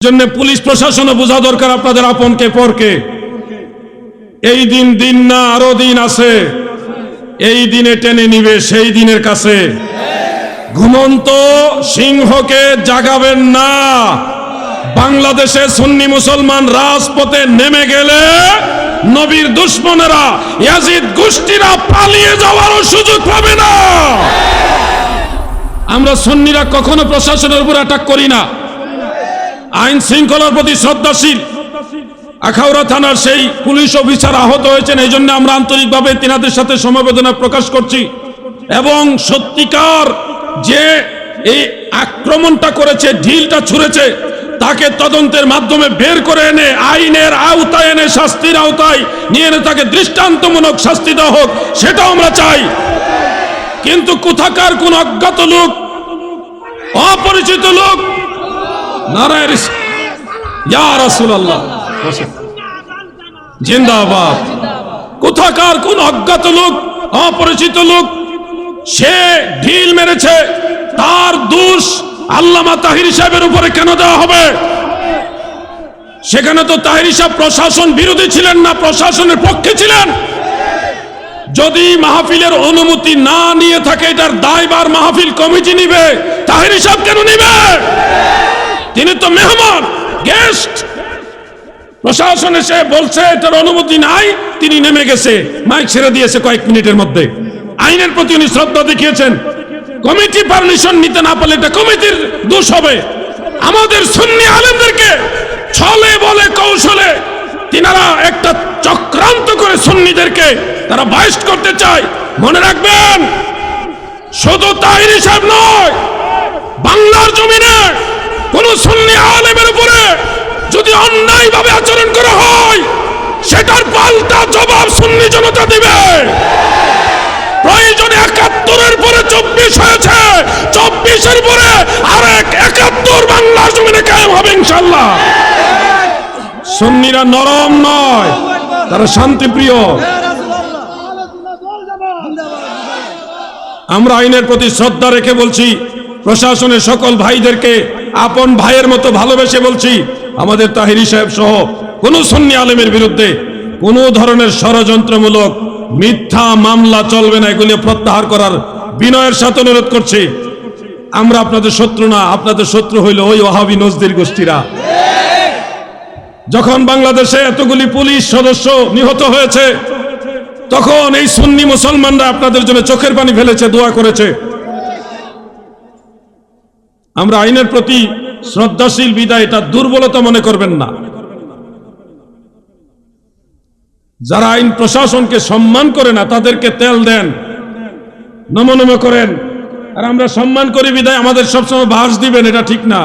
জন্য পুলিশ প্রশাসনও বোঝা দরকার আপনাদের আপনকে পরকে। এই দিন দিন না, আরো দিন আছে। এই দিনে টেনে নিবে সেই দিনের কাছে। ঘুমন্ত সিংহকে জাগাবেন না। বাংলাদেশে সুন্নি মুসলমান রাজপথে নেমে গেলে নবীর দুশমনেরা, ইয়াজিদ গোষ্ঠীরা পালিয়ে যাওয়ারও সুযোগ পাবে না। আমরা সুন্নিরা কখনো প্রশাসনের উপর অ্যাটাক করি না। আইন শৃঙ্খলার প্রতি শ্রদ্ধাশীল। আখাউড়া থানার সেই পুলিশ অফিসার আহত হয়েছেন, এই জন্য আমরা আন্তরিকভাবে তিনাদের সাথে সমবেদনা প্রকাশ করছি। এবং সত্যিকার যে এই আক্রমণটা করেছে, ঢিলটা ছুঁড়েছে, তাকে তদন্তের মাধ্যমে বের করে এনে আইনের আওতায় এনে শাস্তির আওতায় নিয়ে এনে তাকে দৃষ্টান্তমূলক শাস্তি দেওয়া হোক, সেটাও আমরা চাই। কিন্তু কোথাকার কোন অজ্ঞাত লোক, অপরিচিত লোক, নারায়ণ ইয়া রাসূলুল্লাহ জিন্দাবাদ, কোথাকার কোন অজ্ঞাত লোক, অপরিচিত লোক, সে ঢিল মেরেছে, তার দোষ আল্লামা তাহির সাহেবের উপরে কেন দেওয়া হবে? সেখানে তো তাহির সাহেব প্রশাসন বিরোধী ছিলেন না, প্রশাসনের পক্ষে ছিলেন। যদি মাহফিলের অনুমতি না নিয়ে থাকে, এটার দায়ভার মাহফিল কমিটি নিবে, তাহির সাহেব কেন নিবে? তিনি তো মেহমান, গেস্ট। প্রশাসন এসে বলছে এটার অনুমতি নাই, তিনি নেমে গেছে, মাইক ছেড়ে দিয়েছে কয়েক মিনিটের মধ্যে। আইনের প্রতি উনি শ্রদ্ধা দেখিয়েছেন। কমিটি পারমিশন নিতে না পারলে এটা কমিটির দোষ হবে। আমাদের সুন্নি আলেমদেরকে ছলে বলে কৌশলে তিনারা একটা চক্রান্ত করে সুন্নিদেরকে তারা বাইস্ট করতে চায়। মনে রাখবেন, শুধু তাহির সাহেব নয়, বাংলার জমিনে কোন সুন্নি আলেমের উপরে যদি অন্যায়ভাবে আচরণ করা হয়, সেটার পাল্টা জবাব সুন্নি জনতা দিবে। প্রয়োজনে ৭১-এর পরে ২৪ হয়েছে, ২৪-এর পরে আরেক ৭১ বাংলার জমিনে কায়েম হবে ইনশাআল্লাহ। সুন্নিরা নরম নয়, তারা শান্তিপ্রিয়। আমরা আইনের প্রতি শ্রদ্ধা রেখে বলছি, প্রশাসনের সকল ভাইদেরকে আপন ভাইয়ের মতো ভালোবেসে বলছি, আমাদের তাহিরি সাহেব সহ কোন সুন্নি আলেমের বিরুদ্ধে কোন ধরনের ষড়যন্ত্রমূলক মিথ্যা মামলা চলবে না। এগুলি প্রত্যাহার করার বিনয়ের সাথে অনুরোধ করছি। আমরা আপনাদের শত্রু না, আপনাদের শত্রু হইল ওই ওয়াহাবি নজদির গোষ্ঠীরা। যখন বাংলাদেশে এতগুলি পুলিশ সদস্য নিহত হয়েছে, তখন এই সুন্নি মুসলমানরা আপনাদের জন্য চোখের পানি ফেলেছে, দোয়া করেছে। আমরা আইনের প্রতি শ্রদ্ধাশীল বিদায় এটা দুর্বলতা মনে করবেন না। যারা আইন প্রশাসনকে সম্মান করে না, তাদেরকে তেল দেন, নমনম করেন। আর আমরা সম্মান করি বিদায় আমাদের সবসময় বাস দিবেন, এটা ঠিক না।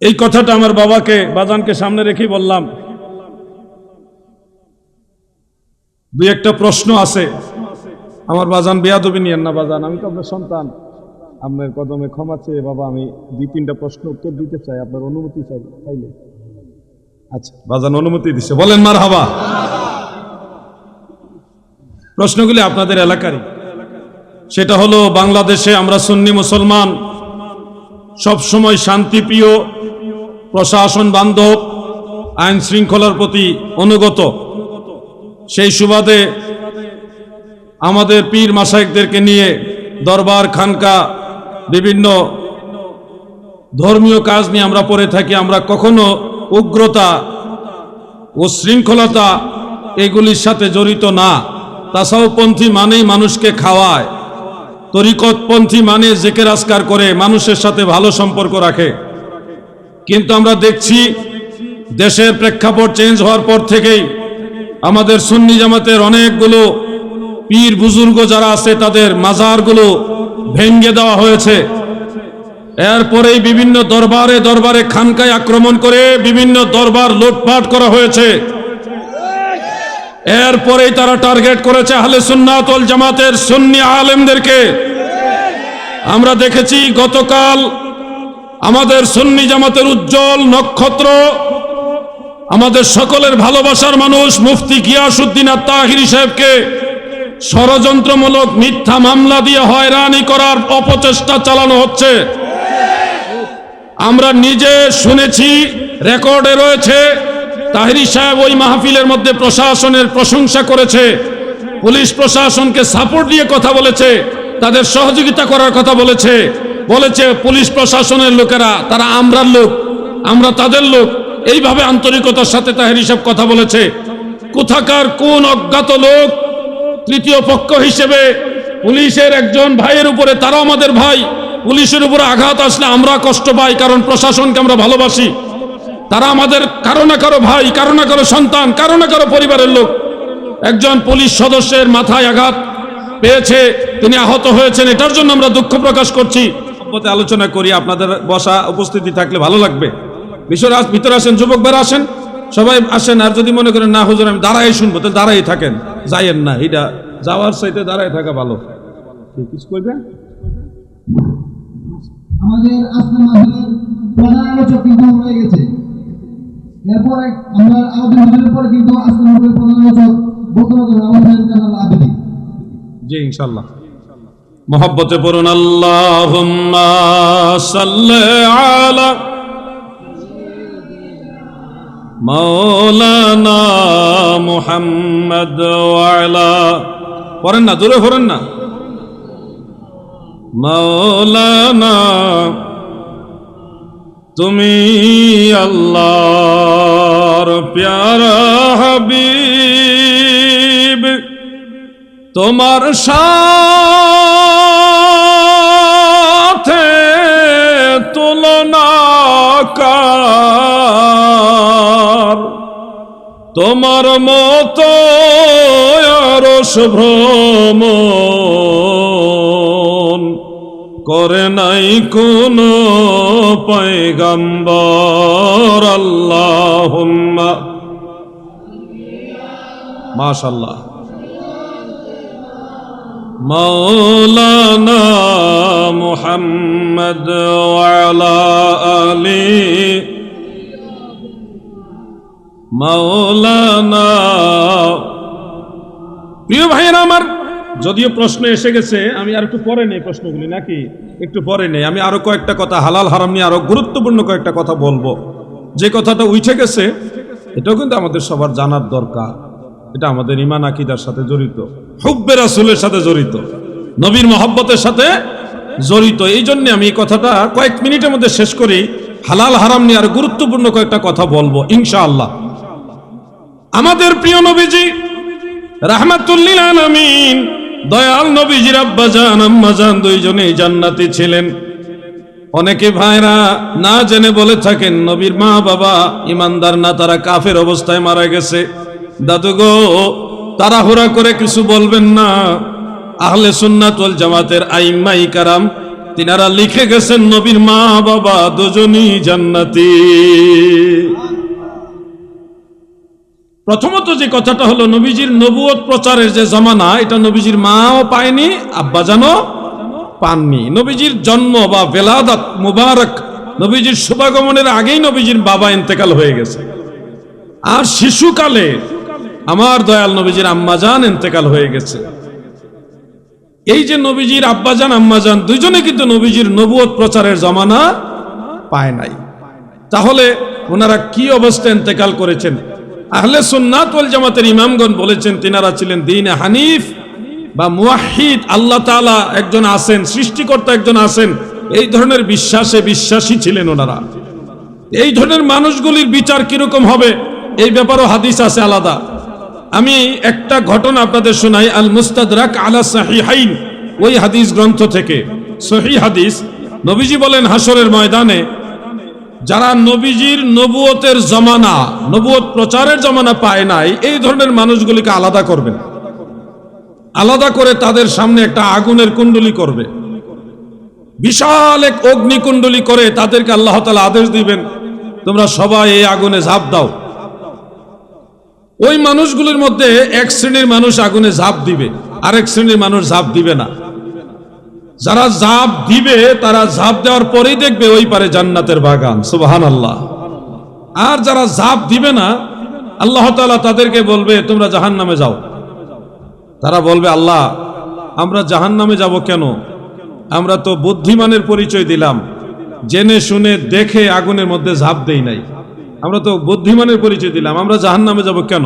এই কথাটা আমার বাবাকে, বাজানকে সামনে রেখেই বললাম। দুই একটা প্রশ্ন আছে, আমার বাজান বেয়াদবি নিয়েন না। বাজান, আমি তো আপনার সন্তান, আপনার কদমে ক্ষমা চেয়ে বাবা আমি ২-৩টা প্রশ্ন উত্তর দিতে চাই, আপনার অনুমতি চাইলে। আচ্ছা, বাজান অনুমতি দিচ্ছে, বলেন মারহাবা। প্রশ্নগুলি আপনাদের এলাকারই। সেটা হলো, বাংলাদেশে আমরা সুন্নি মুসলমান সবসময় শান্তিপ্রিয়, প্রশাসন বান্ধব, আইন শৃঙ্খলার প্রতি অনুগত। সেই সুবাদে আমাদের পীর মাশায়েখদেরকে নিয়ে দরবার, খানকা, বিভিন্ন ধর্মীয় কাজ নিয়ে আমরা পড়ে থাকি। আমরা কখনো উগ্রতা ও শৃঙ্খলতা এগুলির সাথে জড়িত না। তাসাউফপন্থী মানেই মানুষকে খাওয়ায়, তরিকতপন্থী মানে জিকির আজকার করে মানুষের সাথে ভালো সম্পর্ক রাখে। কিন্তু আমরা দেখছি দেশের প্রেক্ষাপট চেঞ্জ হওয়ার পর থেকেই আমাদের সুন্নি জামাতের অনেকগুলো পীর বুজুর্গ যারা আছে, তাদের মাজারগুলো ভেঙ্গে দেওয়া হয়েছে। এরপরেই বিভিন্ন দরবারে দরবারে খানকায় আক্রমণ করে বিভিন্ন দরবার লুটপাট করা হয়েছে। এরপরেই তারা টার্গেট করেছে আহলে সুন্নাত ওয়াল জামাতের সুন্নি আলেমদেরকে। আমরা দেখেছি গতকাল আমাদের সুন্নি জামাতের উজ্জ্বল নক্ষত্র, আমাদের সকলের ভালোবাসার মানুষ মুফতি গিয়াসউদ্দিন আত-তাহিরি সাহেবকে ষড়যন্ত্রমূলক মিথ্যা মামলা দিয়ে হয়রানি করার অপচেষ্টা চালানো হচ্ছে। আমরা নিজে শুনেছি, রেকর্ডে রয়েছে, তাহেরি সাহেব ওই মাহফিলের মধ্যে প্রশাসনের প্রশংসা করেছে, পুলিশ প্রশাসনকে সাপোর্ট দিয়ে কথা বলেছে, তাদের সহযোগিতা করার কথা বলেছে। পুলিশ প্রশাসনের লোকেরা তারা আমরার লোক, আমরা তাদের লোক, এইভাবে আন্তরিকতার সাথে তাহেরি সাহেব কথা বলেছে। কোথাকার কোন অজ্ঞাত লোক তৃতীয় পক্ষ হিসেবে পুলিশের একজন ভাইয়ের উপরে, তারাও আমাদের ভাই, পুলিশের উপরে আঘাত আসলে আমরা কষ্ট পাই, কারণ প্রশাসনকে আমরা ভালোবাসি। তারা আমাদের কারো না কারো ভাই, কারো না কারো সন্তান, কারো না কারো পরিবারের লোক। একজন পুলিশ সদস্যের মাথায় আঘাত পেয়েছে, তিনি আহত হয়েছেন, এটার জন্য আমরা দুঃখ প্রকাশ করছি। আলোচনা করি, আপনাদের বসা উপস্থিতি থাকলে ভালো লাগবে। ভিতরে আসেন, যুবক ভাইরা আসেন, সবাই আসেন। আর যদি মনে করেন না হুজুর আমি দাঁড়াই শুনবো, তাহলে দাঁড়াই থাকেন, যাইয়েন না। এটা যাওয়ার চাইতে দাঁড়াই থাকা ভালো। কিছু কইবেন? আমাদের আজকে মাহফিলের প্রধান আলোচক কিন্তু হয়ে গেছে। এরপরে আমরা আমাদের হুজুরের পরে কিন্তু আজকে মাহফিলের প্রধান আলোচক বক্তব্য করবেন আমাদের জানাল আবেদী। জি ইনশাআল্লাহ। মোহাব্বতে পড়ুন আল্লাহুম্মা সাল্লি আলা মাওলানা মুহাম্মদ ওয়া আলা, পড়েন না, জোরে পড়েন না, মাওলানা তুমি আল্লাহর প্যারা হাবিব, তোমার সাথে তুলনা কার, তোমার মতো আরশ ভ্রমণ করে নাই কোন পয়গম্বর। আল্লাহুম্মা, মাশাআল্লাহ, মাওলানা মুহাম্মদ ওয়া আলা আলি মাওলানা। প্রিয় ভাইয়েরা আমার, যদিও প্রশ্ন এসে গেছে, আমি আর একটু পরে নেই প্রশ্নগুলি, নাকি একটু পরে নেই। আমি আরো কয়েকটা কথা হালাল হারাম নিয়ে আরো গুরুত্বপূর্ণ কয়েকটা কথা বলবো। যে কথাটা উঠে গেছে এটাও কিন্তু আমাদের সবার জানার দরকার। এটা আমাদের ঈমান আকীদার সাথে জড়িত, হুব্বে রাসূলের সাথে জড়িত, নবীর মহব্বতের সাথে জড়িত। এই জন্য আমি এই কথাটা কয়েক মিনিটের মধ্যে শেষ করি। হালাল হারাম নিয়ে আর গুরুত্বপূর্ণ কয়েকটা কথা বলবো ইনশাআল্লাহ। আমাদের প্রিয় নবীজি রাহমাতুল লিল আলামিন, দয়াল নবীজির আব্বাজান আম্মাজান দুইজনেই জান্নাতি ছিলেন। অনেকে ভাইরা না জেনে বলে থাকেন নবীর মা বাবা ইমানদার না, তারা কাফের অবস্থায় মারা গেছে। দাদু গো, তাড়াহুড়া করে কিছু বলবেন না। আহলে সুন্নাত ওয়াল জামাতের আইম্মাই কারাম তিনারা লিখে গেছেন নবীর মা বাবা দুজনই জান্নাতি। প্রথমত যে কথাটা হলো, নবীজির নবুয়ত প্রচারের যে জমানা, এটা নবীজির মাও পায়নি, আব্বাজানও পাননি। নবীজির জন্ম বা বেলাদাত মুবারক, নবীজির শুভাগমনের আগেই নবীজির বাবা ইন্তেকাল হয়ে গেছে। আর শিশুকালে আমার দয়াল নবীজির আম্মাজান ইন্তেকাল হয়ে গেছে। এই যে নবীজির আব্বাজান আম্মাজান দুইজনে কিন্তু নবীজির নবুয়ত প্রচারের জমানা পায় নাই। তাহলে ওনারা কি অবস্থায় ইন্তেকাল করেছেন? আহলে সুন্নাত ওয়াল জামাতের ইমামগণ বলেছেন তিনারা ছিলেন দ্বীনে হানিফ বা মুওয়াহহিদ। আল্লাহ তাআলা একজন আছেন, সৃষ্টিকর্তা একজন আছেন, এই ধরনের বিশ্বাসে বিশ্বাসী ছিলেন ওনারা। এই ধরনের মানুষগুলির বিচার কিরকম হবে এই ব্যাপারেও হাদিস আছে আলাদা। আমি একটা ঘটনা আপনাদের শোনাই, আল মুস্তাদরাক আলা সাহিহাইন, ওই হাদিস গ্রন্থ থেকে সহিহ হাদিস। নবীজি বলেন হাসরের ময়দানে যারা নবীজির নবুয়তের জমানা, নবুয়ত প্রচারের জমানা পায় নাই, এই ধরনের মানুষগুলিকে আলাদা করবেন। আলাদা করে তাদের সামনে একটা আগুনের কুণ্ডলী করবে, বিশাল এক অগ্নিকুণ্ডলী করে তাদেরকে আল্লাহ তাআলা আদেশ দিবেন, তোমরা সবাই এই আগুনে ঝাঁপ দাও। ওই মানুষগুলির মধ্যে এক শ্রেণীর মানুষ আগুনে ঝাঁপ দিবে, আরেক শ্রেণীর মানুষ ঝাঁপ দিবে না। যারা ঝাঁপ দিবে তারা ঝাঁপ দেওয়ার পরেই দেখবে ওই পারে জান্নাতের বাগান, সুবহানাল্লাহ। আর যারা ঝাঁপ দিবে না, আল্লাহ তাআলা তাদেরকে বলবে তোমরা জাহান্নামে যাও। তারা বলবে আল্লাহ, আমরা জাহান্নামে যাব কেন? আমরা তো বুদ্ধিমানের পরিচয় দিলাম, জেনে শুনে দেখে আগুনের মধ্যে ঝাঁপ দেই নাই। আমরা তো বুদ্ধিমানের পরিচয় দিলাম, আমরা জাহান্নামে যাব কেন?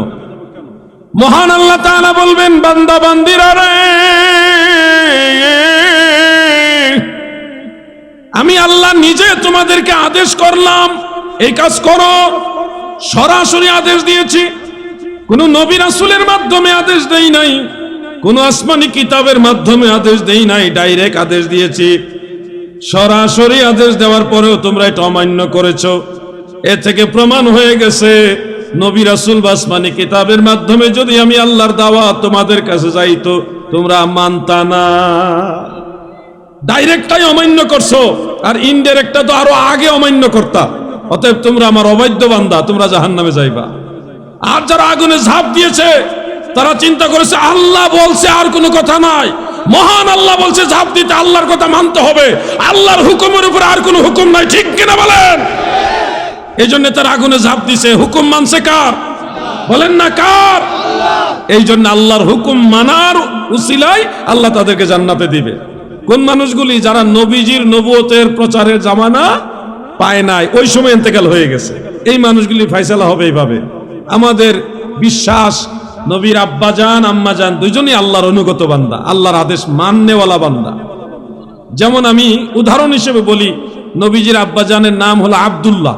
মহান আল্লাহ তাআলা বলবেন, বান্দা বান্দিরা রে, আমি আল্লাহ নিজে তোমাদেরকে আদেশ করলাম এই কাজ করো। সরাসরি আদেশ দিয়েছি, কোন নবী রাসূলের মাধ্যমে আদেশ দেই নাই, কোন আসমানি কিতাবের মাধ্যমে আদেশ দেই নাই, ডাইরেক্ট আদেশ দিয়েছি। সরাসরি আদেশ দেওয়ার পরেও তোমরা এটা অমান্য করেছো। এ থেকে প্রমাণ হয়ে গেছে নবী রাসূল বা আসমানি কিতাবের মাধ্যমে যদি আমি আল্লাহর দাওয়াত তোমাদের কাছে যাইতো তোমরা মানতা না। ডাইরেক্টটাই অমান্য করছো, আর ইনডাইরেক্টটা তো আরো আগে অমান্য করতা। অতএব তোমরা আমার অবৈধ বান্দা, তোমরা জাহান্নামে যাইবা। আর যারা আগুনে ঝাঁপ দিয়েছে তারা চিন্তা করেছে আল্লাহ বলছে আর কোনো কথা নাই, মহান আল্লাহ বলছে ঝাঁপ দিতে, আল্লাহর কথা মানতে হবে, আল্লাহর হুকুমের উপরে আর কোনো হুকুম নাই। ঠিক কিনা বলেন? এই জন্য তারা আগুনে ঝাঁপ দিছে। হুকুম মানছে কার? বলেন না কার? এই জন্য আল্লাহর হুকুম মানার উসিলায় আল্লাহ তাদেরকে জান্নাতে দিবে। কোন মানুষগুলি? যারা নবীজির নবুয়তের প্রচারের জামানা পায় নাই, ওই সময় ইন্তেকাল হয়ে গেছে, এই মানুষগুলি ফয়সালা হবে এইভাবে। আমাদের বিশ্বাস নবীর আব্বাজান আম্মাজান দুইজনই আল্লাহর অনুগত বান্দা, আল্লাহর আদেশ মাননেওয়ালা বান্দা। যেমন আমি উদাহরণ হিসেবে বলি, নবীজির আব্বাজানের নাম হলো আব্দুল্লাহ,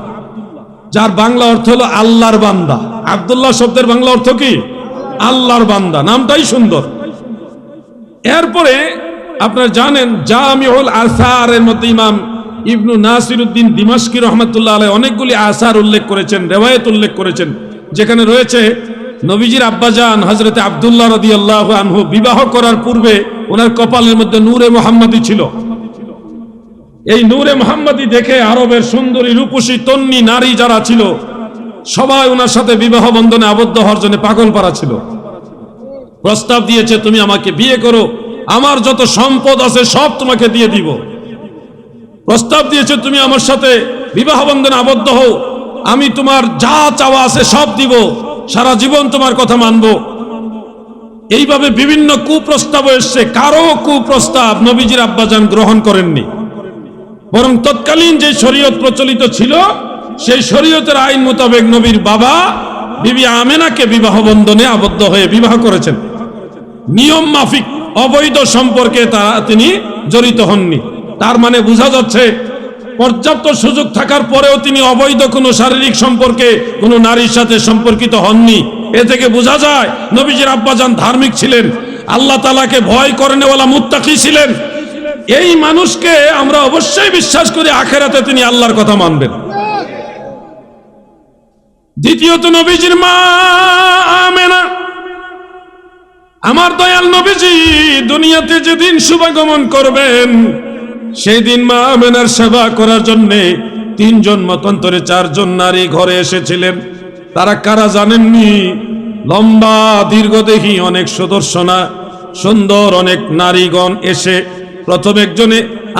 যার বাংলা অর্থ হলো আল্লাহর বান্দা। আব্দুল্লাহ শব্দের বাংলা অর্থ কি? আল্লাহর বান্দা, নামটাই সুন্দর। এরপরে আপনারা জানেন জামিউল আসারের মধ্যে ইমাম ইবনু নাসিরউদ্দিন দিমাশকি রহমাতুল্লাহ আলাইহি অনেকগুলি আসার উল্লেখ করেছেন, রিওয়ায়াত উল্লেখ করেছেন, যেখানে রয়েছে নবীজির আব্বাজান হযরতে আব্দুল্লাহ রাদিয়াল্লাহু আনহু বিবাহ করার পূর্বে ওনার কপালের মধ্যে নূরে মুহাম্মাদি ছিল। এই নূরে মুহাম্মাদি দেখে আরবের সুন্দরী রূপসী তন্নি নারী যারা ছিল সবাই ওনার সাথে বিবাহ বন্ধনে আবদ্ধ হওয়ার জন্য পাগল পারা ছিল। প্রস্তাব দিয়েছে, তুমি আমাকে বিয়ে করো, আমার যত সম্পদ আছে সব তোমাকে দিয়ে দিব। প্রস্তাব দিয়েছে, তুমি আমার সাথে বিবাহ বন্ধনে আবদ্ধ হও, আমি তোমার যা চাওয়া আছে সব দিব, সারা জীবন তোমার কথা মানব। এইভাবে বিভিন্ন কুপ্রস্তাব এসছে, কারো কুপ্রস্তাব নবীজির আব্বাজান গ্রহণ করেননি, বরং তৎকালীন যে শরীয়ত প্রচলিত ছিল সেই শরীয়তের আইন মোতাবেক নবীর বাবা বিবি আমেনাকে বিবাহ বন্ধনে আবদ্ধ হয়ে বিবাহ করেছেন। নিয়ম মাফিক অবৈধ সম্পর্কে তিনি জড়িত হননি। তার মানে বোঝা যাচ্ছে পর্যাপ্ত সুযোগ থাকার পরেও তিনি অবৈধ কোনো শারীরিক সম্পর্কে কোনো নারীর সাথে সম্পর্কিত হননি। এ থেকে বোঝা যায় নবীজির আব্বাজান ধার্মিক ছিলেন, আল্লাহ তাআলাকে ভয় করেনেওয়ালা মুত্তাকি ছিলেন। এই মানুষকে আমরা অবশ্যই বিশ্বাস করি আখেরাতে তিনি আল্লাহর কথা মানবেন। দ্বিতীয়ত নবীজির মা আমেনা, আমার দয়াল নবীজি দুনিয়াতে যেদিন শুভাগমন করবেন সেই দিন মা আমেনার সেবা করার জন্য 3 জন মতান্তরে 4 জন নারী ঘরে এসেছিলেন। তারা কারা জানেননি? লম্বা দীর্ঘদেহী অনেক সুদর্শনা সুন্দর অনেক নারীগণ এসে প্রথম একজনে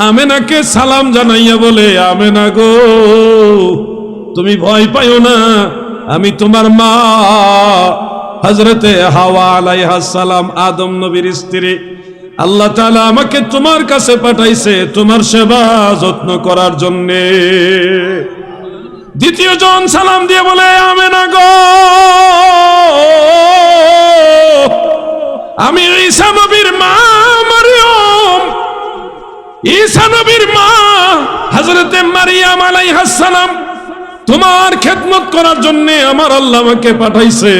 আমেনাকে সালাম জানাইয়া বলে, আমেনা গো, তুমি ভয় পাইও না, আমি তোমার মা হযরতে হাওয়া আলাইহাস সালাম, আদম নবীর স্ত্রী। আল্লাহ তাআলা আমাকে তোমার কাছে পাঠাইছে তোমার সেবা যত্ন করার জন্য। দ্বিতীয় জন সালাম দিয়ে বলে, আমেনা গো, আমি ঈসা নবীর মা মারিয়ম, ঈসা নবীর মা হযরতে মারিয়াম আলাইহাস সালাম, তোমার খেদমত করার জন্য আমার আল্লাহ আমাকে পাঠাইছে।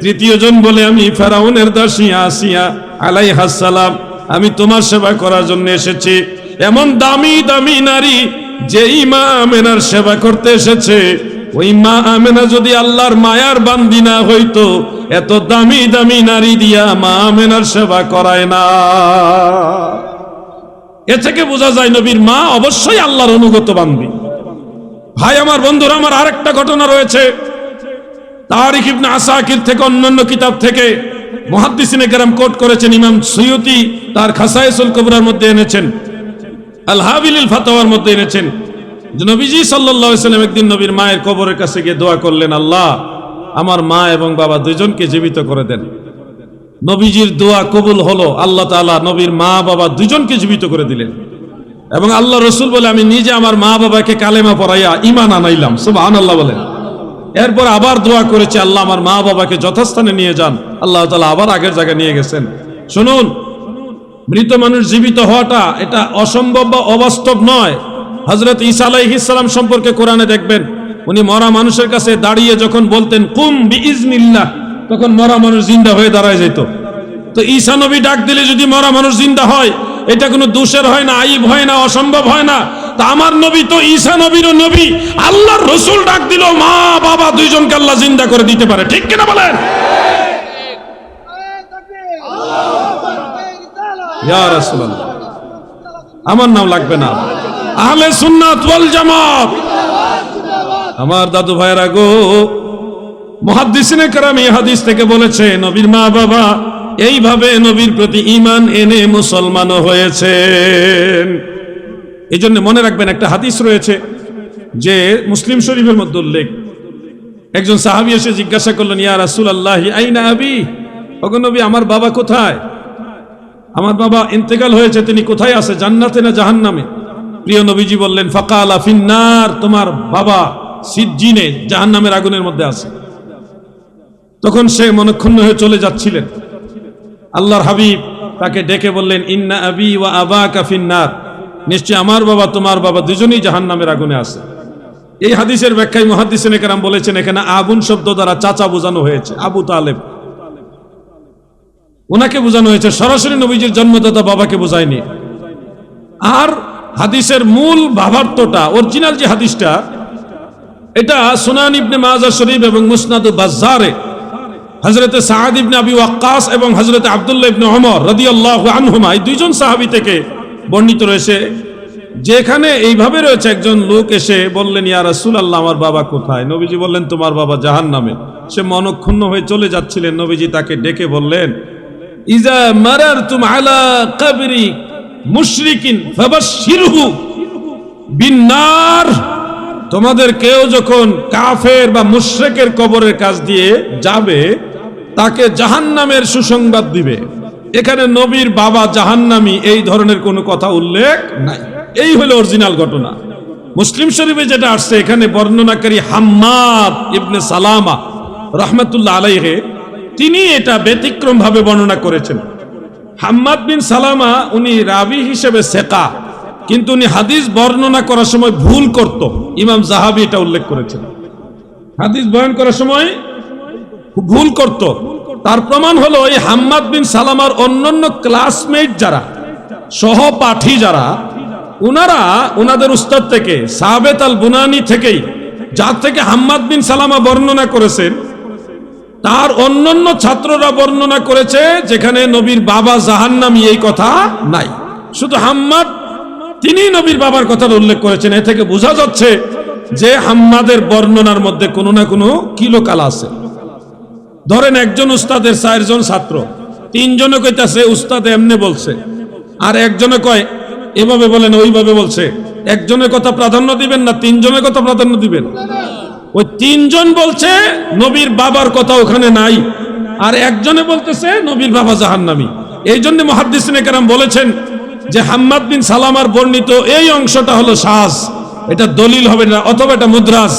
তৃতীয় জন বলে, আমি ফেরাউনের দাসী আসিয়া আলাইহাস সালাম, আমি তোমার সেবা করার জন্য এসেছি। এমন দামি দামি নারী যেই মা আমেনার সেবা করতে এসেছে, ওই মা আমেনা যদি আল্লাহর মায়ার বান্দি না হইতো এত দামি দামি নারী দিয়া মা আমেনার সেবা করায় না। এ থেকে বোঝা যায় নবীর মা অবশ্যই আল্লাহর অনুগত বান্দি। ভাই আমার, বন্ধুরা আমার, আরেকটা ঘটনা রয়েছে তারিখ ইবনে আসাকির থেকে, অন্যান্য কিতাব থেকে মুহাদ্দিসিনে কেরাম কোট করেছেন। ইমাম সুয়ুতি তার খাসায়েসুল কুবরার মধ্যে এনেছেন, আল হাবিলিল ফাতাওয়ার মধ্যে এনেছেন। নবীজি সাল্লাল্লাহু আলাইহি ওয়াসাল্লাম একদিন নবীর মায়ের কবরের কাছে গিয়ে দোয়া করলেন, আল্লাহ আমার মা এবং বাবা দুজনকে জীবিত করে দেন। নবীজির দোয়া কবুল হলো, আল্লাহ তাআলা নবীর মা বাবা দুজনকে জীবিত করে দিলেন। এবং আল্লাহ রসুল বলে আমি নিজে আমার মা বাবাকে কালেমা পড়াইয়া ঈমান আনাইলাম, সুবহানাল্লাহ বলেন। এরপর আবার দোয়া করেছে, আল্লাহ আমার মা বাবাকে যথাস্থানে নিয়ে যান। আল্লাহ তাআলা আবার আগের জায়গায় নিয়ে গেছেন। শুনুন, মৃত মানুষ জীবিত হওয়াটা এটা অসম্ভব বা অবাস্তব নয়। হযরত ঈসা আলাইহিস সালাম সম্পর্কে কোরআনে দেখবেন, উনি মরা মানুষের কাছে দাঁড়িয়ে যখন বলতেন কুম বিইজনিল্লাহ, তখন মরা মানুষ জিন্দা হয়ে দাঁড়ায় যেত। তো ঈসা নবী ডাক দিলে যদি মরা মানুষ জিন্দা হয়, এটা কোনো দোষের হয় না, আইব হয় না, অসম্ভব হয় না। তা আমার নবী তো ঈসা নবীরও নবী, আল্লাহর রাসূল ডাক দিল মা বাবা দুইজনকে আল্লাহ জিন্দা করে দিতে পারে, ঠিক কিনা বলেন? ইয়া রাসূলুল্লাহ, আমার নাম লাগবে না। আহলে সুন্নাত ওয়াল জামাত, আমার দাদু ভাইরা গো, মুহাদ্দিসিনে কেরাম এই হাদিস থেকে বলেছে নবীর মা বাবা এইভাবে নবীর প্রতি ঈমান এনে মুসলমানও হয়েছেন। এই জন্য মনে রাখবেন, একটা হাদিস রয়েছে যে মুসলিম শরীফের মধ্যে উল্লেখ। একজন সাহাবী এসে জিজ্ঞাসা করলেন, ইয়া রাসূলুল্লাহ আইনা আবি, ওগো নবী আমার বাবা কোথায়? আমার বাবা ইন্তেকাল হয়েছে, তিনি কোথায় আছে, জান্নাতে না জাহান্নামে? প্রিয় নবীজি বললেন, ফাকালা ফিন্নার, তোমার বাবা সিজ্জিনে জাহান্নামের আগুনের মধ্যে আছে। তখন সে মনক্ষুণ্ণ হয়ে চলে যাচ্ছিলেন। আল্লাহর হাবিব তাকে ডেকে বললেন, ইন্না আবি ওয়া আবাকা ফিন্নার, নিশ্চয় আমার বাবা তোমার বাবা দুজনেই জাহান্নামের আগুনে আছে। এই হাদিসের ব্যাখ্যায় মুহাদ্দিসিনে কেরাম বলেছেন, এখানে আবুন শব্দ দ্বারা চাচা বোঝানো হয়েছে, আবু তালেব ওনাকে বোঝানো হয়েছে, সরাসরি নবীজির জন্মদাতা বাবাকে বোঝায়নি। আর হাদিসের মূল ভাবার্থটা, অরিজিনাল যে হাদিসটা, এটা সুনান ইবনে মাজাহ শরীফ এবং মুসনাদ বাজ্জারে হযরত সাদ ইবনে আবি ওয়াক্কাস এবং হযরত আব্দুল্লাহ ইবনে ওমর রাদিয়াল্লাহু আনহুমা, এই দুইজন সাহাবী থেকে বর্ণিত রয়েছে, যেখানে এইভাবে রয়েছে, একজন লোক এসে বললেন, ইয়া রাসূলুল্লাহ আমার বাবা কোথায়? নবীজি বললেন, তোমার বাবা জাহান্নামে। সে মনক্ষুণ্ণ হয়ে চলে যাচ্ছিলেন। নবীজি তাকে ডেকে বললেন, ইজা মারারতুম আলা কবরি মুশরিকিন ফাবাশশিরহু বিন্নার, তোমাদের কেউ যখন কাফের বা মুশরিকের কবরের কাছ দিয়ে যাবে, তাকে জাহান্নামের সুসংবাদ দিবে। এখানে নবীর বাবা জাহান্নামী এই ধরনের কোনো কথা উল্লেখ নাই। এই হলো অরিজিনাল ঘটনা। মুসলিম শরীফে যেটা আসছে, এখানে বর্ণনাকারী হাম্মাদ ইবনে সালামা রাহমাতুল্লাহ আলাইহি, তিনি এটা ব্যতিক্রম ভাবে বর্ণনা করেছেন। হাম্মাদ বিন সালামা উনি রাবি হিসেবে সেকা, কিন্তু উনি হাদিস বর্ণনা করার সময় ভুল করত। ইমাম জাহাবি এটা উল্লেখ করেছেন, হাদিস বয়ান করার সময় ভুল করত। তার প্রমাণ হলো এই হাম্মাদ বিন সালামার অন্যান্য ক্লাসমেট যারা, সহপাঠী যারা, উনারা উনাদের উস্তাদ থেকে সাবেত আল বুনানি থেকেই, যার থেকে হাম্মাদ বিন সালামা বর্ণনা করেছেন, তার অন্যান্য ছাত্ররা বর্ণনা করেছে যেখানে নবীর বাবা জাহান্নামী এই কথা নাই। শুধু হাম্মাদ তিনি নবীর বাবার কথা উল্লেখ করেছেন। এ থেকে বোঝা যাচ্ছে যে হাম্মাদের বর্ণনার মধ্যে কোনো না কোনো কিলোকাল আছে। ধরেন একজন উস্তাদের 4 জন ছাত্র, 3 জনে কইতাছে উস্তাদ এমনে বলছে, আর একজনে কয় এভাবে বলেন ওইভাবে বলছে। একজনের কথা প্রাধান্য দিবেন না 3 জনের কথা প্রাধান্য দিবেন? ওই 3 জন বলছে নবীর বাবার কথা ওখানে নাই, আর একজনে বলতেছে নবীর বাবা জাহান্নামী। এই জন্য মুহাদ্দিসিনে কেরাম বলেছেন যে হাম্মাদ বিন সালামার বর্ণিত এই অংশটা হলো শায, এটা দলিল হবে না, অথবা এটা মুদ্রাজ।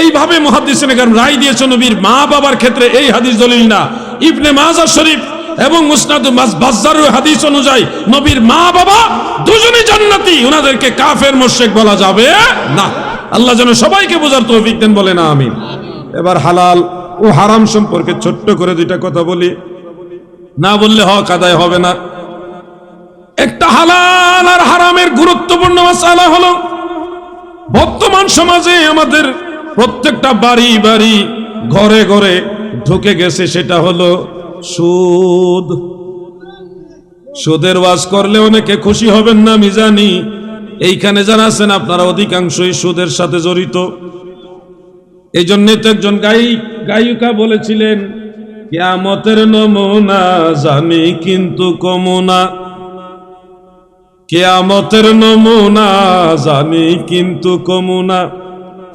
এইভাবে মুহাদ্দিসিনে কেরাম রায় দিয়েছে নবীর মা বাবার ক্ষেত্রে এই হাদিস দলিল না। ইবনে মাজাহ শরীফ এবং মুসনাদ বাজ্জারের হাদিস অনুযায়ী নবীর মা বাবা দুজনেই জান্নাতি, ওনাদেরকে কাফের মুশরিক বলা যাবে না। আল্লাহ যেন সবাইকে বোঝার তৌফিক দেন, বলে না আমিন। এবার হালাল ও হারাম সম্পর্কে ছোট্ট করে 2টা কথা বলি, না বললে হক আদায় হবে না। একটা হালাল আর হারামের গুরুত্বপূর্ণ মাসআলা হলো, বর্তমান সমাজে আমাদের প্রত্যেকটা বাড়ি বাড়ি ঘরে ঘরে ঢুকে গেছে, সেটা হলো সুদ। সুদের ওয়াজ করলে অনেকে খুশি হবেন না আমি জানি। এইখানে যারা আছেন আপনারা অধিকাংশই সুদের সাথে জড়িত। এই জন্যে তো একজন গায়িকা বলেছিলেন, কিয়ামতের নমুনা জানি কিন্তু কমুনা, কিয়ামতের নমুনা জানি কিন্তু কমুনা,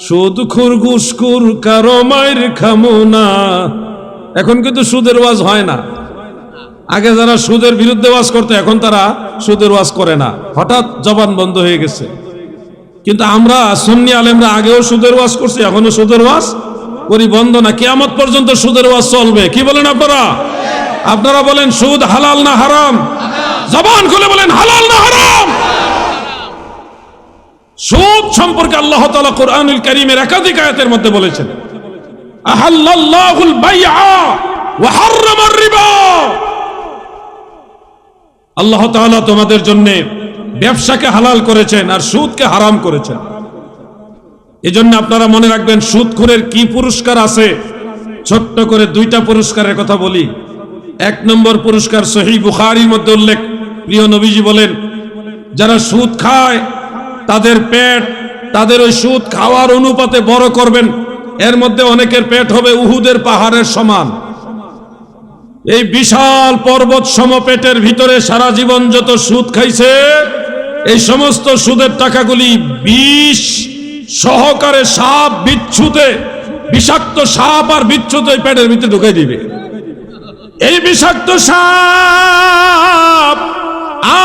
সুদখোর ঘুষখোর কারো মায়ের খামুনা। এখন কিন্তু সুদের ওয়াজ হয় না। আগে যারা সুদের বিরুদ্ধে ওয়াজ করতো এখন তারা সুদের ওয়াজ করে না, হঠাৎ জবান বন্ধ হয়ে গেছে। কিন্তু আমরা সুন্নি আলেমরা আগেও সুদের ওয়াজ করছি, এখনো সুদের ওয়াজ করি, বন্ধ না। কিয়ামত পর্যন্ত সুদের ওয়াজ চলবে। কি বলেন আপনারা? আপনারা বলেন সুদ হালাল না হারাম? জবান খুলে বলেন হালাল না হারাম? সুদ সম্পর্কে আল্লাহ তাআলা কোরআনুল কারীমের একাধিক আয়াতের মধ্যে বলেছেন, আহাল্লাল্লাহুল বাইআ ওয়া হাররামার রিবা। আল্লাহ তাআলা তোমাদের জন্য ব্যবসাকে হালাল করেছেন আর সুদকে হারাম করেছেন। এজন্য আপনারা মনে রাখবেন সুদখোরের কি পুরস্কার আছে। ছোট্ট করে দুইটা পুরস্কারের কথা বলি। এক নম্বর পুরস্কার সহিহ বুখারীর মধ্যে উল্লেখ, প্রিয় নবীজি বলেন, যারা সুদ খায় তাদের পেট তাদের ওই সুদ খাওয়ার অনুপাতে বড় করবেন। এর মধ্যে অনেকের পেট হবে উহুদের পাহাড়ের সমান। এই বিশাল পর্বত সম পেটের ভিতরে সারা জীবন যত সুদ খাইছে, এই সমস্ত সুদের টাকাগুলি বিষ সহকারে সাপ বিচ্ছুতে, বিষাক্ত সাপ আর বিচ্ছুতে পেটের ভিতরে ঢুকাই দিবে। এই বিষাক্ত সাপ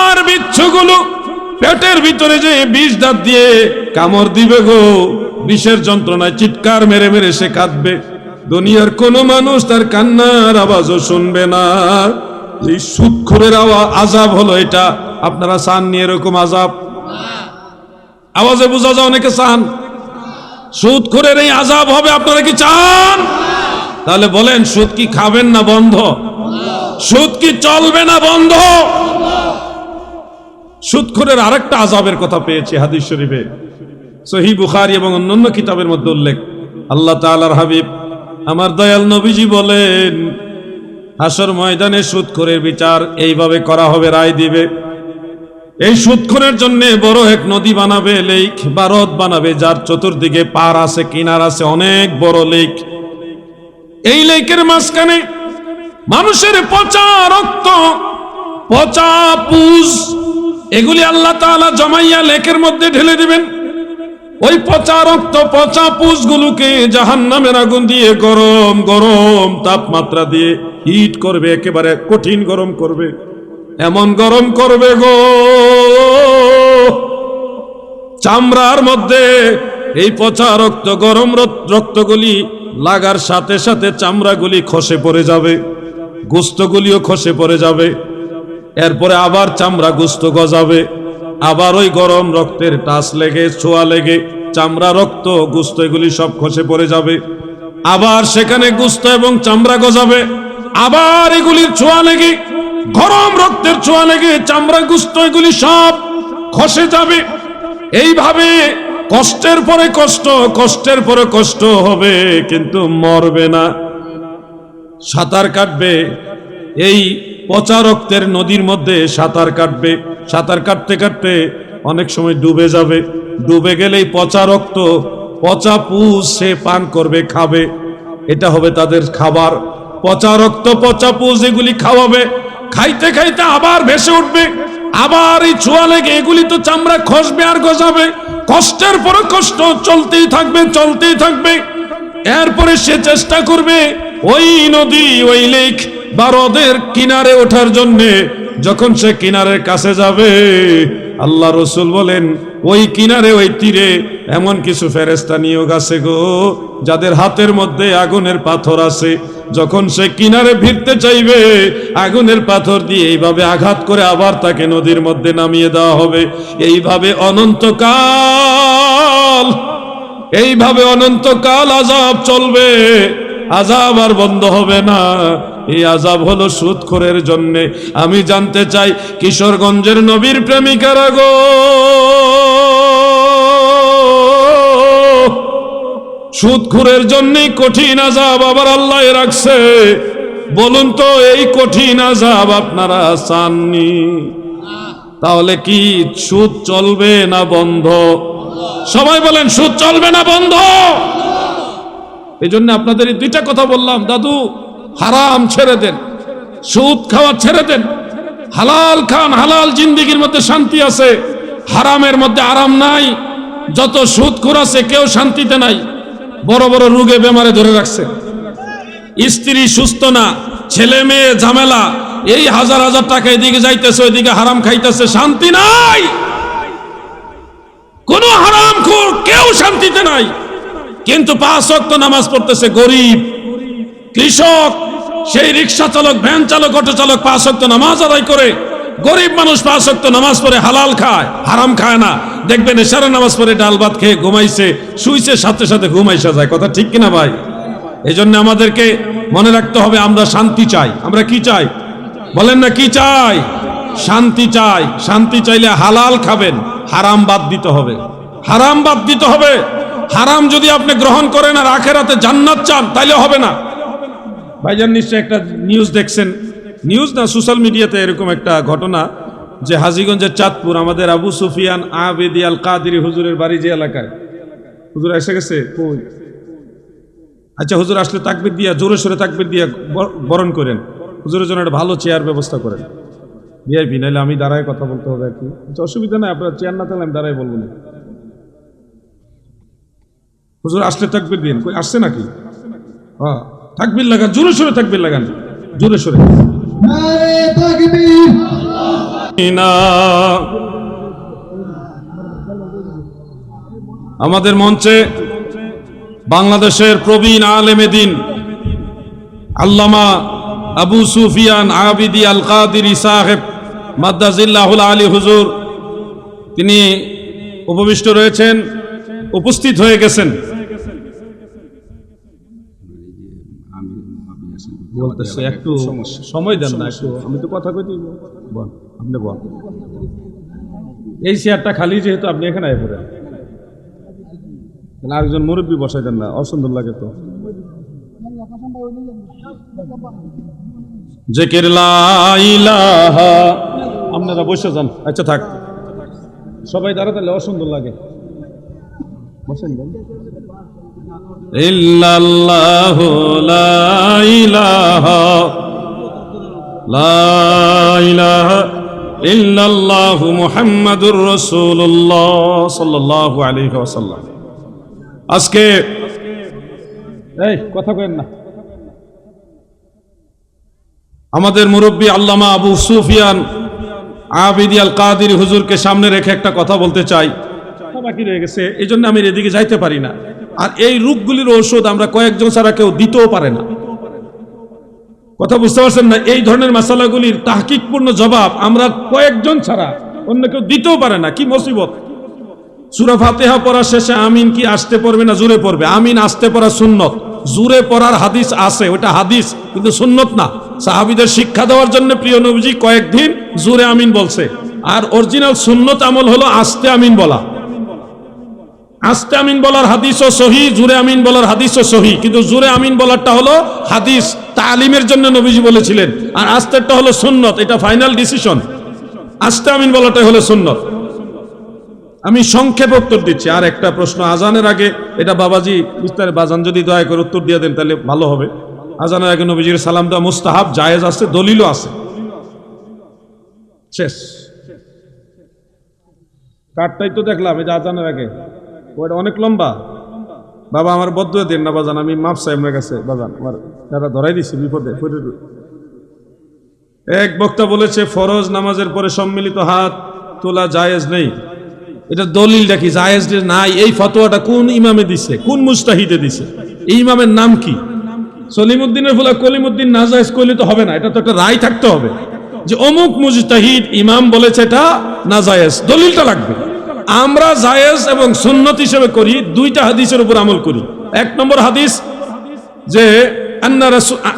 আর বিচ্ছুগুলো পেটের ভিতরে যে বিষ দাঁত দিয়ে কামড় দিবে গো, বিষের যন্ত্রণায় চিৎকার মেরে মেরে সে কাঁদবে। দুনিয়ার কোন মানুষ তার কান্নার আওয়াজও শুনবে না। এই সুদখোরের আযাব হলো এটা। আপনারা চান নি এরকম আযাব? আওয়াজে বোঝা যায় অনেকে চান। সুদখোরের এই আযাব হবে, আপনারা কি চান? তাহলে বলেন সুদ কি খাবেন না বন্ধ? সুদ কি চলবে না বন্ধ? সুদখোরের আরেকটা আযাবের কথা পেয়েছি হাদিস শরীফে, সহিহ বুখারী এবং অন্যান্য কিতাবের মধ্যে উল্লেখ। আল্লাহ তাআলার হাবিব আমার দয়াল নবীজি বলেন, হাসর ময়দানে সুদখোরের বিচার এইভাবে করা হবে, রায় দিবে। এই সুদখোরের জন্য বড় এক নদী বানাবে, লেক বা হ্রদ বানাবে, যার চতুর্দিকে পার আছে, কিনার আছে, অনেক বড় লেক। এই লেকের মাঝখানে মানুষের পচা রক্ত, পচা পুজ, এগুলি আল্লাহ তাআলা জমাইয়া লেকের মধ্যে ঢেলে দিবেন। ওই পচা রক্ত, পচা পুজগুলোকে জাহান্নামের আগুন দিয়ে গরম গরম তাপমাত্রা দিয়ে হিট করবে, একেবারে কঠিন গরম করবে। এমন গরম করবে গো, চামড়ার মধ্যে এই পচা রক্ত, গরম রক্তগুলি লাগার সাথে সাথে চামড়াগুলি খসে পড়ে যাবে, গোস্তগুলিও খসে পড়ে যাবে। এরপরে আবার চামড়া গোস্ত গজাবে, আবার ওই গরম রক্তের টাচ লেগে, ছোঁয়া লেগে চামড়া, রক্ত, গোস্ত এগুলি সব খসে পড়ে যাবে। আবার সেখানে গোস্ত এবং চামড়া গজাবে, আবার এগুলির ছোঁয়া লেগে, গরম রক্তের ছোঁয়া লেগে চামড়া, গোস্ত এগুলি সব খসে যাবে। এইভাবে কষ্টের পরে কষ্ট, কষ্টের পরে কষ্ট হবে, কিন্তু মরবে না। সাঁতার কাটবে, এই পচা রক্তের নদীর মধ্যে সাঁতার কাটবে। সাঁতার কাটতে কাটতে অনেক সময় ডুবে যাবে। ডুবে গেলেই পচা রক্ত, পচা পুষ সে পান করবে, খাবে। এটা হবে তাদের খাবার। পচা রক্ত, পচা পুষ এগুলি খাওয়াবে। খাইতে খাইতে আবার ভেসে উঠবে, আবার এই ছোঁয়া লেগে এগুলি তো চামড়া খসবে আর গজাবে। কষ্টের পরে কষ্ট চলতেই থাকবে, চলতেই থাকবে। এরপরে সে চেষ্টা করবে ওই নদী, ওই লেক বা হ্রদের কিনারে ওঠার জন্যে। যখন সে কিনারের কাছে যাবে, আল্লাহ রসুল বলেন ওই কিনারে, ওই তীরে এমন কিছু ফেরেশতা নিয়োগ আছে গো, যাদের হাতের মধ্যে আগুনের পাথর আছে। যখন সে কিনারে ভিড়তে চাইবে, আগুনের পাথর দিয়ে এইভাবে আঘাত করে আবার তাকে নদীর মধ্যে নামিয়ে দেওয়া হবে। এইভাবে অনন্তকাল, এইভাবে অনন্তকাল আযাব চলবে। আযাব আর বন্ধ হবে না। এই আযাব হলো সুদখোরের জন্য। আমি জানতে চাই কিশোরগঞ্জের নবীর প্রেমিকারা গো, সুদখোরের জন্যই কঠিন আযাব আবার আল্লাহ রাখছে। বলুন তো এই কঠিন আযাব আপনারা চাননি? তাহলে কি সুদ চলবে না বন্ধ? সবাই বলেন সুদ চলবে না বন্ধ? এই জন্য আপনাদের এই দুইটা কথা বললাম, দাদু হারাম ছেড়ে দেন, সুদ খাওয়া ছেড়ে দেন, হালাল খান। হালাল জিন্দেগির মধ্যে শান্তি আছে, হারামের মধ্যে আরাম নাই। যত সুদখোর আছে কেউ শান্তিতে নাই, বড় বড় রোগে বেমারে ধরে রাখছে। স্ত্রী সুস্থ না, ছেলে মেয়ে ঝামেলা, এই হাজার হাজার টাকা এদিকে যাইতেছে ওইদিকে হারাম খাইতেছে, শান্তি নাই। কোন হারামখোর কেউ শান্তিতে নাই। কিন্তু 5 ওয়াক্ত নামাজ পড়তেছে গরিব, কৃষক, সেই রিক্সা চালক, ভ্যান চালক, অটো চালক 5 ওয়াক্ত নামাজ আদায় করে। গরিব মানুষ 5 ওয়াক্ত নামাজ পড়ে হালাল খায়, হারাম খায় না। দেখবেন এশারের নামাজ পড়ে ডাল ভাত খেয়ে ঘুমাইছে, শুইছে, সাথে সাথে ঘুমাইসা যায়। কথা ঠিক কিনা ভাই? এই জন্য আমাদেরকে মনে রাখতে হবে আমরা শান্তি চাই। আমরা কি চাই বলেন না? কি চাই? শান্তি চাই। শান্তি চাইলে হালাল খাবেন, হারাম বাদ দিতে হবে। হারাম বাদ দিতে হবে। হারাম যদি আপনি গ্রহণ করেন আর আখেরাতে জান্নাত চান তাইলে হবে না। ভাইজান নিশ্চয় একটা নিউজ দেখছেন, নিউজ না সোশ্যাল মিডিয়াতে, এরকম একটা ঘটনা যে হাজীগঞ্জের চাঁদপুর আমাদের আবু সুফিয়ান আবেদি আল কাদিরি হুজুরের বাড়ি যে এলাকায়, হুজুর এসে গেছে কই? আচ্ছা, হুজুর আসলে তাকবীর দিয়া, জোরে সোরে তাকবীর দিয়া বরণ করেন। হুজুরের জন্য একটা ভালো চেয়ার ব্যবস্থা করেন, ভিআইপি, নাইলে আমি দাঁড়ায় কথা বলতে হবে আর কি। আচ্ছা, অসুবিধা নাই, আপনার চেয়ার না থাকলে আমি দাঁড়ায় বলবো না। হুজুর আসলে তাকবীর দিন। কই আসছে নাকি? হ্যাঁ, তাকবীর লাগান, জোরে সোরে তাকবীর লাগান, জোরে সোরে। নারে তাকবীর। আমাদের মঞ্চে বাংলাদেশের প্রবীণ আলেমে দ্বীন আল্লামা আবু সুফিয়ান আবিদি আল কাদিরি সাহেব মাদ্দাজিল্লাহুল আলী হুজুর, তিনি উপবিষ্ট রয়েছেন, উপস্থিত হয়ে গেছেন। বলতেছে একটু সময় দেন না, একটু আমি তো কথা কইতে বল, আপনি বল। এই চেয়ারটা খালি যেহেতু, আপনি এখানে আয় পড়েন, আরেকজন মুরব্বী বসাই দেন না, অসুন্দর লাগে তো। জিকির লা ইলাহা, আপনারা বসে যান। আচ্ছা থাক, সবাই দাঁড়াতে অসুন্দর লাগে, বসেন। ইল্লাল্লাহু লা ইলাহা লা ইলাহা ইল্লাল্লাহু মুহাম্মাদুর রাসূলুল্লাহ সাল্লাল্লাহু আলাইহি ওয়াসাল্লাম। আজকে এই কথা কইেন না, আমাদের মুরব্বী আল্লামা আবু সুফিয়ান আবিদি আল কাদিরি হুজুরকে সামনে রেখে একটা কথা বলতে চাই। বাকি রয়ে গেছে, এই জন্য আমি এদিকে যাইতে পারি না। আর এই রোগগুলির ঔষধ আমরা কয়েকজন ছাড়া কেউ দিতেও পারে না। কথা বুঝতে পারছেন না? এই ধরনের মাসালাগুলির তাহকিকপূর্ণ জবাব আমরা কয়েকজন ছাড়া অন্য কেউ দিতেও পারে না। কি মুসিবত! সূরা ফাতিহা পড়ার শেষে আমিন কি আসতে পড়বে না জোরে পড়বে? আমিন আসতে পড়া সুন্নত, জোরে পড়ার হাদিস আছে, ওটা হাদিস কিন্তু সুন্নত না। সাহাবীদের শিক্ষা দেওয়ার জন্য প্রিয় নবীজি কয়েকদিন জোরে আমিন বলছে, আর অরিজিনাল সুন্নত আমল হলো আস্তে আমিন বলা। আস্তে আমিন বলার হাদিসও সহি, জোরে আমিন বলার হাদিসও সহি, কিন্তু জোরে আমিন বলারটা হলো হাদিস, তালিমের জন্য নবীজি বলেছিলেন, আর আস্তেরটা হলো সুন্নত। এটা ফাইনাল ডিসিশন, আস্তে আমিন বলাটাই হলো সুন্নত। আমি সংক্ষেপে উত্তর দিচ্ছি। আর একটা প্রশ্ন আজানের আগে, এটা বাবাজি বিস্তারে বাজান যদি দয়া করে উত্তর দিয়ে দেন তাহলে ভালো হবে। আজানের আগে নবীজির সালাম দেওয়া মুস্তাহাব, জায়েজ আছে, দলিলও আছে। শেষ। কার্ডটাই তো দেখলাম, এই যে আজানের আগে, ওটা অনেক লম্বা। বাবা আমার বদুয়া দেন না বাজান, আমি মাপ চাই আপনার কাছে বাজান, আমার যারা ধরাই দিচ্ছি বিপদে। এক বক্তা বলেছে ফরজ নামাজের পরে সম্মিলিত হাত তোলা জায়েজ নেই। এটা দলিলটা কি? জায়েজ নাই। এই ফতোয়াটা কোন ইমামে দিছে, কোন মুজতাহিদে দিছে? এই ইমামের নাম কি? সলিমউদ্দিনের ফুলা কলিমউদ্দিন না জায়েজ কইলে তো হবে না, এটা তো একটা রায় থাকতে হবে যে অমুক মুজতাহিদ ইমাম বলেছে এটা না জায়েজ, দলিলটা লাগবে। আমরা জায়েজ এবং সুন্নত হিসেবে করি দুইটা হাদিসের উপর আমল করি। এক নম্বর হাদিস যে أن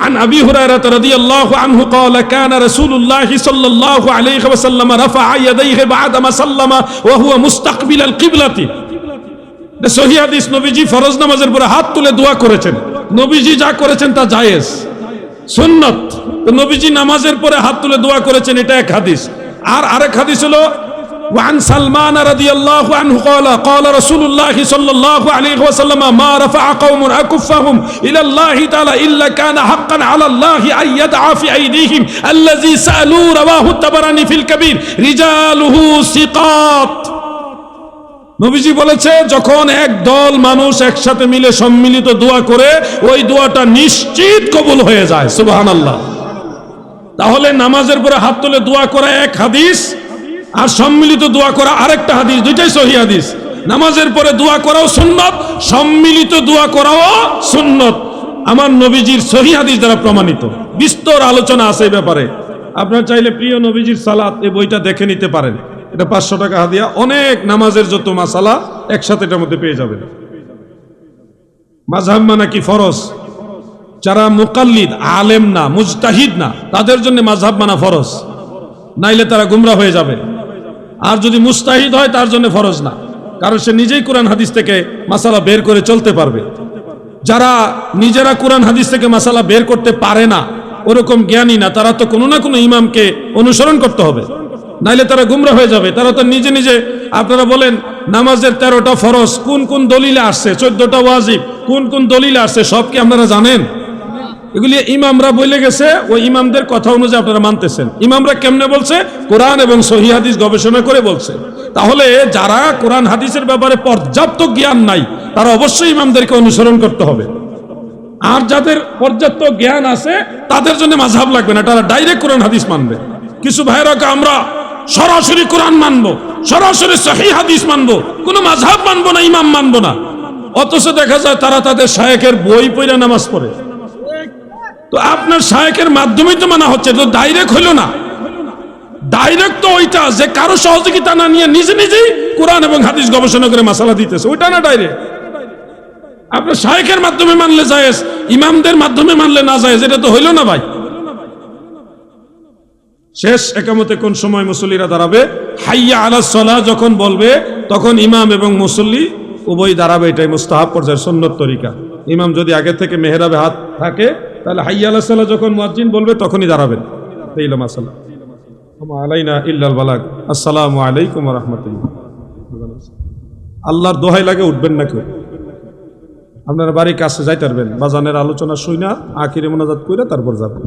عن أبي هريرة رضي الله عنه قال كان رسول الله صلى الله عليه وسلم رفع يديه بعدما سلم وهو مستقبل القبلة। সহিহ হাদিস, নবীজি ফরজ নামাজের পরে হাত তুলে দোয়া করেছেন। নবীজি যা করেছেন তা জায়েজ, সুন্নত। তো নবীজি নামাজের পরে হাত তুলে দোয়া করেছেন, এটা এক হাদিস। আর আরেক হাদিস হলো وعن سلمان رضي الله عنه قال قال رسول الله صلى الله عليه وسلم ما رفع قوم أكفهم إلى الله تعالى إلا كان حقا على الله أن يدعى في أيديهم الذي سألوا رواه الطبراني في الكبير رجاله ثقات। নবীজি বলেছে যখন এক দল মানুষ একসাথে মিলে সম্মিলিত দোয়া করে, ওই দোয়াটা নিশ্চিত কবুল হয়ে যায়। সুবহানাল্লাহ। তাহলে নামাজের পরে হাত তুলে দোয়া করা এক হাদিস, আর সম্মিলিত দোয়া করা আরেকটা হাদিস, দুইটাই সহিহ হাদিস। নামাজের পরে দোয়া করাও সুন্নত, সম্মিলিত দোয়া করাও সুন্নত, আমার নবীজির সহিহ হাদিস দ্বারা প্রমাণিত। বিস্তর আলোচনা আছে এই ব্যাপারে। আপনারা চাইলে প্রিয় নবীজির সালাত এই বইটা দেখে নিতে পারেন। এটা 500 টাকা হাদিয়া। অনেক নামাজের যত মাসালা একসাথে এটার মধ্যে পেয়ে যাবেন। মাযহাব মানা কি ফরজ? যারা মুকাল্লিদ, আলেম না, মুজতাহিদ না, তাদের জন্য মাযহাব মানা ফরজ, নাইলে তারা গুমরা হয়ে যাবে। আর যদি মুস্তাহিদ হয় তার জন্য ফরজ না, কারণ সে নিজেই কোরআন হাদিস থেকে মাসালা বের করে চলতে পারবে। যারা নিজেরা কোরআন হাদিস থেকে মাসালা বের করতে পারে না, ওরকম জ্ঞানী না, তারা তো কোনো না কোনো ইমামকে অনুসরণ করতে হবে, নাইলে তারা গুমরা হয়ে যাবে। তারা তো নিজে নিজে, আপনারা বলেন নামাজের 13টা ফরজ কোন কোন দলিলে আসছে, 14টা ওয়াজিব কোন কোন দলিলে আসছে, সব কি আপনারা জানেন? এগুলি ইমামরা বলে গেছে, ওই ইমামদের কথা অনুযায়ী আপনারা মানতেছেন। ইমামরা কেমনে বলছে? কোরআন এবং সহিহ হাদিস গবেষণা করে বলছে। তাহলে যারা কোরআন হাদিসের ব্যাপারে পর্যাপ্ত জ্ঞান নাই, তারা অবশ্যই ইমামদেরকে অনুসরণ করতে হবে। আর যাদের পর্যাপ্ত জ্ঞান আছে তাদের জন্য মাযহাব লাগবে না, তারা ডাইরেক্ট কোরআন হাদিস মানবে। কিছু ভাইরা আমরা সরাসরি কোরআন মানবো, সরাসরি সহিহ হাদিস মানবো, কোনো মাযহাব মানবো না, ইমাম মানবো না। অথচ দেখা যায় তারা তাদের শায়েখের বই পড়ে নামাজ পড়ে। তো আপনার শায়েখের মাধ্যমেই তো মানা হচ্ছে, তো ডাইরেক্ট হইল না। ডাইরেক্ট তো ওইটা যে কারো সহযোগিতা না নিয়ে নিজে নিজেই কোরআন এবং হাদিস গবেষণা করে মাসালা দিতেছে, ওইটা না ডাইরেক্ট। আপনার শায়েখের মাধ্যমে মানলে জায়েজ, ইমামদের মাধ্যমে মানলে না জায়েজ, এটা তো হইল না ভাই। শেষ একামতে কোন সময় মুসল্লিরা দাঁড়াবে? হাইয়া আলাস সালাহ যখন বলবে তখন ইমাম এবং মুসল্লি উভয় দাঁড়াবে। এটাই মুস্তাহাব পর্যায়ের সুন্নত তরিকা। ইমাম যদি আগে থেকে মেহরাবে হাত থাকে, তাহলে হাইয়া আলাস সালাহ যখন মুয়াজ্জিন বলবে তখনই দাঁড়াবেন। এই হলো মাসালা। আলাইনা ইল্লাল বালাগ। আসসালামু আলাইকুম ওয়া রাহমাতুল্লাহ। আল্লাহর দোহাই লাগে উঠবেন না কেউ। আপনারা বাড়ির কাছে যাইতে পারবেন, বাজানের আলোচনা শুই না, আখিরে মোনাজাত কইরা তারপর যাবেন।